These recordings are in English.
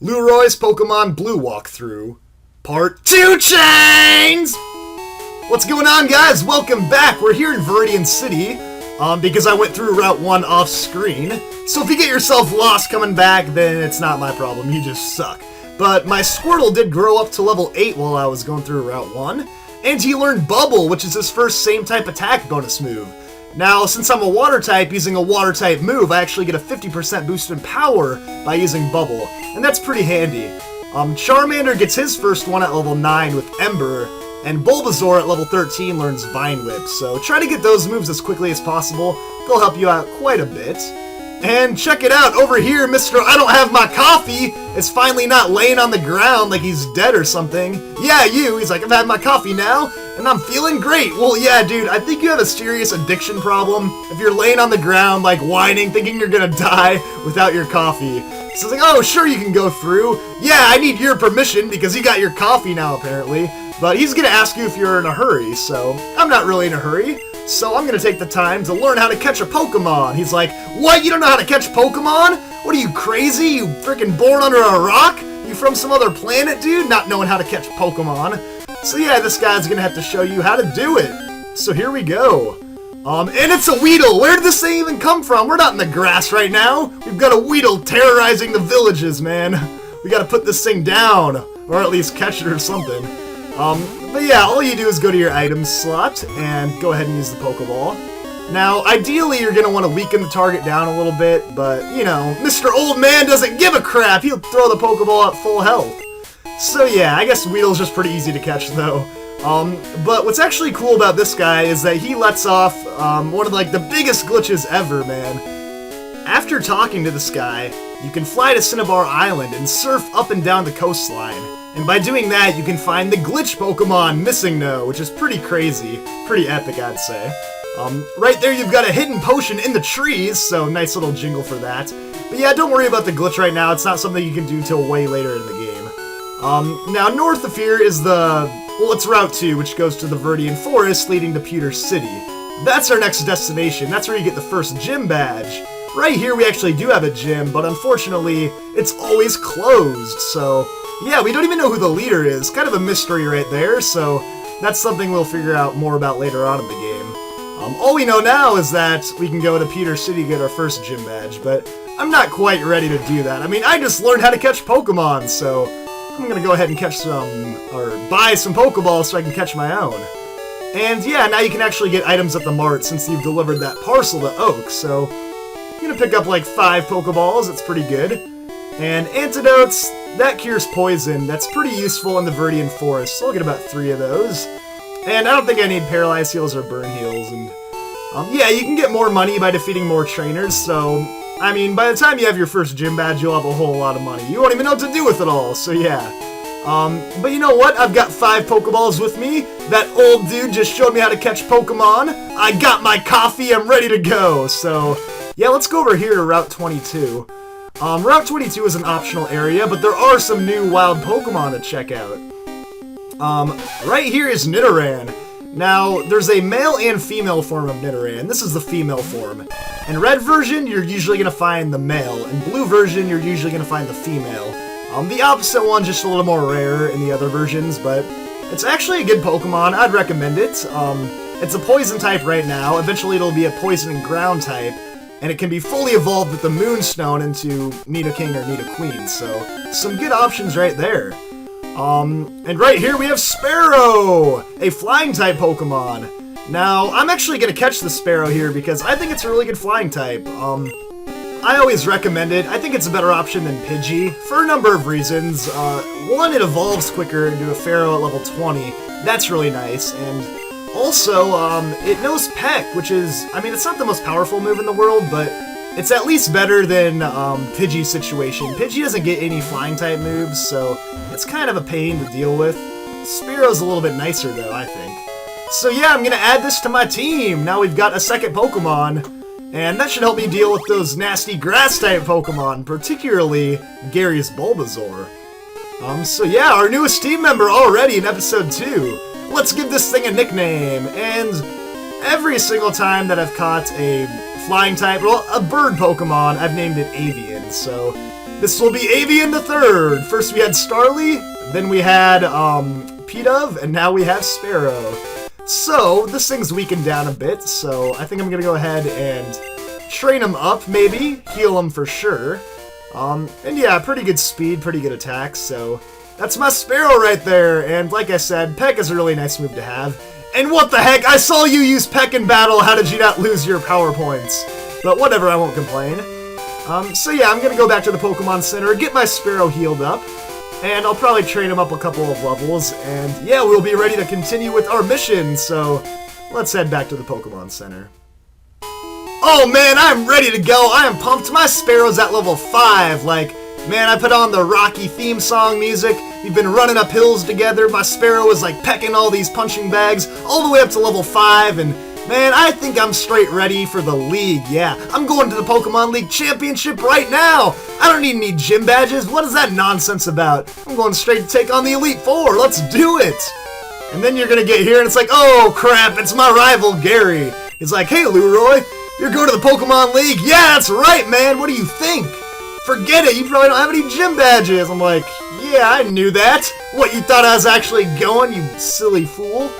Lueroi's Pokemon Blue Walkthrough, Part 2 Chains! What's going on, guys? Welcome back. We're here in Veridian City, because I went through Route 1 off-screen. So if you get yourself lost coming back, then it's not my problem. You just suck. But my Squirtle did grow up to level 8 while I was going through Route 1, and he learned Bubble, which is his first same-type attack bonus move. Now, since I'm a water type, using a water type move, I actually get a 50% boost in power by using Bubble, and that's pretty handy. Charmander gets his first one at level 9 with Ember, and Bulbasaur at level 13 learns Vine Whip, so try to get those moves as quickly as possible. They'll help you out quite a bit. And check it out, over here, Mr. I don't have my coffee is finally not laying on the ground like he's dead or something. Yeah, you, he's like, I've had my coffee now, and I'm feeling great. Well, yeah, dude, I think you have a serious addiction problem if you're laying on the ground, like, whining, thinking you're gonna die without your coffee. So it's like, oh, sure, you can go through. Yeah, I need your permission because you got your coffee now, apparently. But he's gonna ask you if you're in a hurry, so I'm not really in a hurry. So I'm gonna take the time to learn how to catch a Pokemon. He's like, what? You don't know how to catch Pokemon? What are you, crazy? You freaking born under a rock? You from some other planet, dude? Not knowing how to catch Pokemon. So yeah, this guy's gonna have to show you how to do it. So here we go. And it's a Weedle. Where did this thing even come from? We're not in the grass right now. We've got a Weedle terrorizing the villages, man. We gotta put this thing down, or at least catch it or something. But yeah, all you do is go to your items slot and go ahead and use the Pokeball. Now, ideally, you're going to want to weaken the target down a little bit, but, you know, Mr. Old Man doesn't give a crap. He'll throw the Pokeball at full health. So yeah, I guess Weedle's just pretty easy to catch, though. But what's actually cool about this guy is that he lets off one of, like, the biggest glitches ever, man. After talking to this guy, you can fly to Cinnabar Island and surf up and down the coastline. And by doing that, you can find the glitch Pokemon Missing No, which is pretty crazy. Pretty epic, I'd say. Right there, you've got a hidden potion in the trees, so nice little jingle for that. But yeah, don't worry about the glitch right now. It's not something you can do till way later in the game. Now, north of here is it's Route 2, which goes to the Viridian Forest, leading to Pewter City. That's our next destination. That's where you get the first gym badge. Right here, we actually do have a gym, but unfortunately, it's always closed, so yeah, we don't even know who the leader is. Kind of a mystery right there, so that's something we'll figure out more about later on in the game. All we know now is that we can go to Pewter City to get our first gym badge, but I'm not quite ready to do that. I mean, I just learned how to catch Pokemon, so I'm gonna go ahead and catch buy some Pokeballs so I can catch my own. And yeah, now you can actually get items at the mart since you've delivered that parcel to Oak, so I'm gonna pick up like 5 Pokeballs. It's pretty good. And antidotes, that cures poison. That's pretty useful in the Viridian Forest, so I'll get about 3 of those. And I don't think I need Paralyze Heals or Burn Heals. And yeah, you can get more money by defeating more trainers, so I mean, by the time you have your first gym badge, you'll have a whole lot of money. You won't even know what to do with it all, so yeah. But you know what? I've got 5 Pokeballs with me. That old dude just showed me how to catch Pokemon. I got my coffee, I'm ready to go. So yeah, let's go over here to Route 22. Route 22 is an optional area, but there are some new wild Pokemon to check out. Right here is Nidoran. Now, there's a male and female form of Nidoran. This is the female form. In red version, you're usually going to find the male. In blue version, you're usually going to find the female. The opposite one's just a little more rare in the other versions, but it's actually a good Pokemon. I'd recommend it. It's a poison type right now. Eventually, it'll be a poison and ground type. And it can be fully evolved with the Moonstone into Nidoking or Nidoqueen, so some good options right there. And right here we have Spearow, a flying-type Pokemon. Now, I'm actually going to catch the Spearow here because I think it's a really good flying type. I always recommend it. I think it's a better option than Pidgey, for a number of reasons. One, it evolves quicker into a Pharaoh at level 20. That's really nice, and also, it knows Peck, which is, I mean, it's not the most powerful move in the world, but it's at least better than Pidgey's situation. Pidgey doesn't get any flying-type moves, so it's kind of a pain to deal with. Spearow's a little bit nicer, though, I think. So yeah, I'm going to add this to my team. Now we've got a second Pokemon, and that should help me deal with those nasty grass-type Pokemon, particularly Gary's Bulbasaur. So yeah, our newest team member already in Episode 2. Let's give this thing a nickname, and every single time that I've caught a flying type, well, a bird Pokemon, I've named it Avian, so This will be Avian the Third. First we had Starly, then we had Pidgey, and now we have Spearow. So, this thing's weakened down a bit, so I think I'm gonna go ahead and train him up, maybe. Heal him for sure. And yeah, pretty good speed, pretty good attack, so that's my Spearow right there. And like I said, Peck is a really nice move to have. And what the heck, I saw you use Peck in battle, how did you not lose your power points? But whatever, I won't complain. So yeah, I'm gonna go back to the Pokemon Center, get my Spearow healed up, and I'll probably train him up a couple of levels, and yeah, we'll be ready to continue with our mission, so let's head back to the Pokemon Center. Oh man, I'm ready to go, I am pumped, my Spearow's at level 5, like, man, I put on the Rocky theme song music, we've been running up hills together, my Spearow is like pecking all these punching bags, all the way up to level 5, and man, I think I'm straight ready for the league, yeah. I'm going to the Pokemon League Championship right now! I don't need any gym badges, what is that nonsense about? I'm going straight to take on the Elite Four, let's do it! And then you're gonna get here and it's like, oh crap, it's my rival Gary. He's like, hey Lueroi, you're going to the Pokemon League? Yeah, that's right, man, what do you think? Forget it, you probably don't have any gym badges. I'm like, yeah, I knew that. What, you thought I was actually going, you silly fool?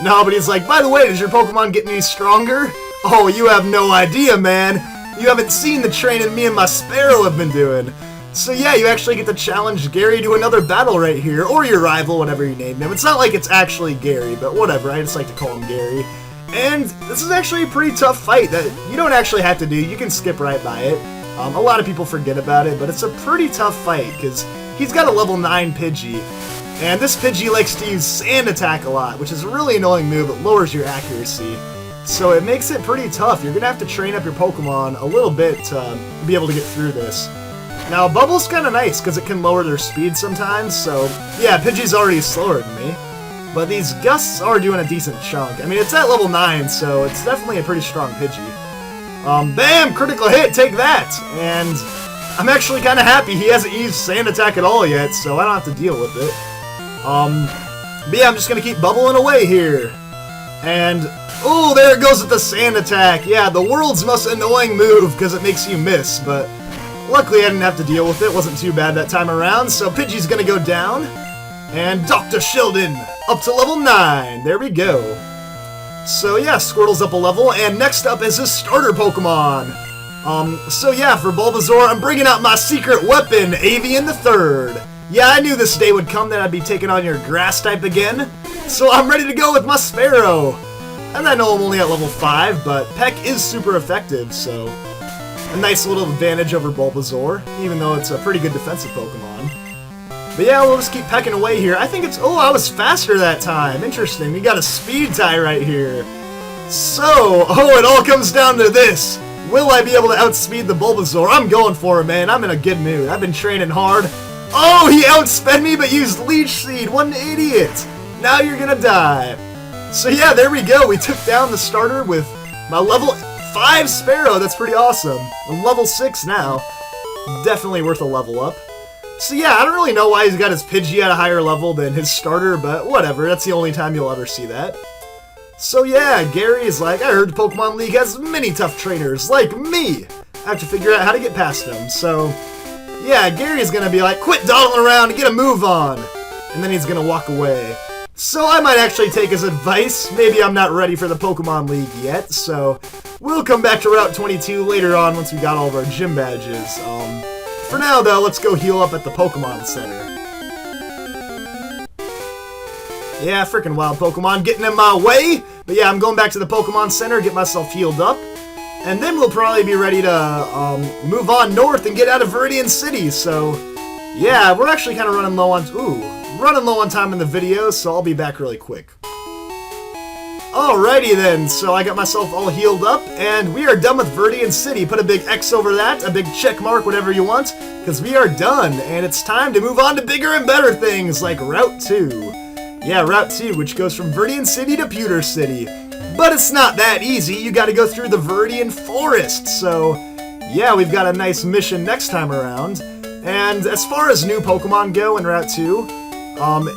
No, but he's like, by the way, does your Pokemon get any stronger? Oh, you have no idea, man. You haven't seen the training me and my Spearow have been doing. So yeah, you actually get to challenge Gary to another battle right here, or your rival, whatever you named him. It's not like it's actually Gary, but whatever, I just like to call him Gary. And this is actually a pretty tough fight that you don't actually have to do, you can skip right by it. A lot of people forget about it, but it's a pretty tough fight, because he's got a level 9 Pidgey. And this Pidgey likes to use Sand Attack a lot, which is a really annoying move. It lowers your accuracy. So it makes it pretty tough. You're going to have to train up your Pokemon a little bit to be able to get through this. Now, Bubble's kind of nice because it can lower their speed sometimes. So, yeah, Pidgey's already slower than me. But these Gusts are doing a decent chunk. I mean, it's at level 9, so it's definitely a pretty strong Pidgey. Bam! Critical hit! Take that! And I'm actually kind of happy he hasn't used Sand Attack at all yet, so I don't have to deal with it. But yeah, I'm just gonna keep bubbling away here. And, oh, there it goes with the Sand Attack. Yeah, the world's most annoying move because it makes you miss, but luckily I didn't have to deal with it. It wasn't too bad that time around, so Pidgey's gonna go down. And Dr. Sheldon, up to level 9. There we go. So yeah, Squirtle's up a level, and next up is his starter Pokemon. So yeah, for Bulbasaur, I'm bringing out my secret weapon, Avian the Third. Yeah, I knew this day would come that I'd be taking on your grass type again, so I'm ready to go with my Spearow. And I know I'm only at level 5, but Peck is super effective, so a nice little advantage over Bulbasaur, even though it's a pretty good defensive Pokemon. But yeah, we'll just keep pecking away here. I think it's, oh, I was faster that time. Interesting, we got a speed tie right here. So, oh, it all comes down to this. Will I be able to outspeed the Bulbasaur? I'm going for it, man. I'm in a good mood. I've been training hard. Oh, he outsped me but used Leech Seed. What an idiot. Now you're gonna die. So yeah, there we go. We took down the starter with my level 5 Spearow. That's pretty awesome. I'm level 6 now. Definitely worth a level up. So yeah, I don't really know why he's got his Pidgey at a higher level than his starter, but whatever. That's the only time you'll ever see that. So yeah, Gary is like, I heard the Pokemon League has many tough trainers, like me. I have to figure out how to get past them, so yeah, Gary's gonna be like, quit dawdling around and get a move on. And then he's gonna walk away. So I might actually take his advice. Maybe I'm not ready for the Pokemon League yet, so we'll come back to Route 22 later on once we got all of our gym badges. For now though, let's go heal up at the Pokemon Center. Yeah, freaking wild Pokemon getting in my way. But yeah, I'm going back to the Pokemon Center, get myself healed up. And then we'll probably be ready to move on north and get out of Veridian City. So yeah, we're actually kind of running low on time in the video, so I'll be back really quick. Alrighty then, so I got myself all healed up, and we are done with Veridian City. Put a big X over that, a big check mark, whatever you want, because we are done, and it's time to move on to bigger and better things, like Route 2. Yeah, Route 2, which goes from Viridian City to Pewter City. But it's not that easy, you gotta go through the Viridian Forest, so yeah, we've got a nice mission next time around. And as far as new Pokemon go in Route 2,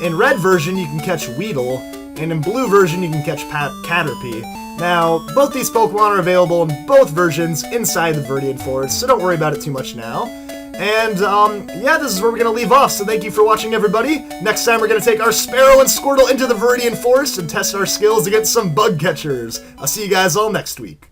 in red version you can catch Weedle, and in blue version you can catch Caterpie. Now, both these Pokemon are available in both versions inside the Viridian Forest, so don't worry about it too much now. And, yeah, this is where we're going to leave off, so thank you for watching, everybody. Next time, we're going to take our Spearow and Squirtle into the Viridian Forest and test our skills against some bug catchers. I'll see you guys all next week.